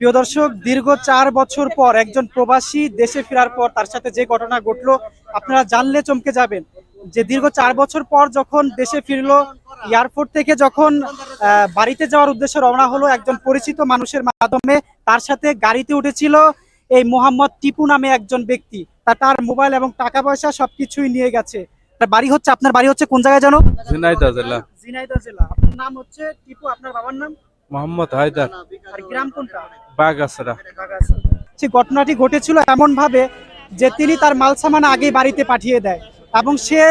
প্রিয় দর্শক, দীর্ঘ 4 বছর পর একজন প্রবাসী দেশে ফেরার পর তার সাথে যে ঘটনা ঘটলো আপনারা জানলে চমকে যাবেন। যে দীর্ঘ 4 বছর পর যখন দেশে ফিরলো, এয়ারপোর্ট থেকে যখন বাড়িতে যাওয়ার উদ্দেশ্যে রওনা হলো একজন পরিচিত মানুষের মাধ্যমে, তার সাথে গাড়িতে উঠেছিল এই মোহাম্মদ টিপু নামে একজন ব্যক্তি। তার মোবাইল এবং টাকা পয়সা সবকিছুই নিয়ে গেছে। আপনার বাড়ি হচ্ছে কোন জায়গায় জানো? ঝিনাইদহ জেলা। ঝিনাইদহ জেলা। আপনার নাম হচ্ছে টিপু, আপনার বাবার নাম? মোহাম্মদ হায়দার। আর গ্রাম কোনটা? বাগাসরা। ঘটনাটি ঘটেছিল এমন ভাবে যে তিনি তার মাল সামান আগেই বাড়িতে পাঠিয়ে দেয় এবং সে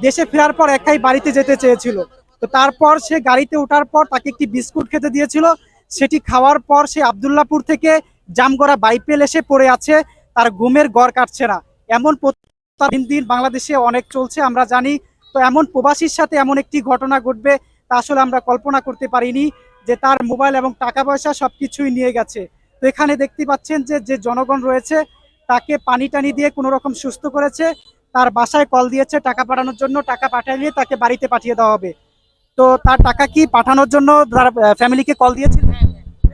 দেশে ফেরার পর একাই বাড়িতে যেতে চেয়েছিল। তো তারপর সে গাড়িতে ওঠার পর তাকে একটি বিস্কুট খেতে দিয়েছিল। সেটি খাওয়ার পর সে আব্দুল্লাহপুর থেকে জামগড়া বাইপেল এসে পড়ে আছে, তার ঘুমের গড় কাটছে না। এমন দিন দিন বাংলাদেশে অনেক চলছে আমরা জানি। তো এমন প্রবাসীর সাথে এমন একটি ঘটনা ঘটবে তা আসলে আমরা কল্পনা করতে পারিনি, যে তার মোবাইল এবং টাকা পয়সা সবকিছুই নিয়ে গেছে। তো এখানে দেখতে পাচ্ছেন যে যে জনগণ রয়েছে তাকে পানি টানি দিয়ে কোনো রকম সুস্থ করেছে, তার বাসায় কল দিয়েছে টাকা পাঠানোর জন্য, টাকা পাঠিয়ে তাকে বাড়িতে পাঠিয়ে দেওয়া হবে। তো তার টাকা কি পাঠানোর জন্য তার ফ্যামিলিকে কল দিয়েছিল?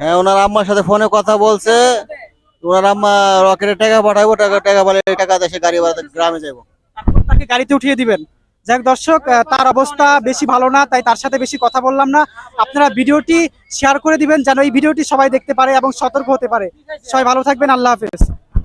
হ্যাঁ, ওনার আম্মার সাথে ফোনে কথা বলছে। ওনার আম্মা রকেটে টাকা পাঠাবো, টাকা টাকা বলে টাকা দেশে গাড়ি ভাড়া গ্রামে যাবো। তারপর তাকে গাড়িতে উঠিয়ে দিবেন। যাক দর্শক, তার অবস্থা বেশি ভালো না, তাই তার সাথে বেশি কথা বললাম না। আপনারা ভিডিওটি শেয়ার করে দিবেন যেন এই ভিডিওটি সবাই দেখতে পারে এবং সতর্ক হতে পারে। সবাই ভালো থাকবেন, আল্লাহ হাফেজ।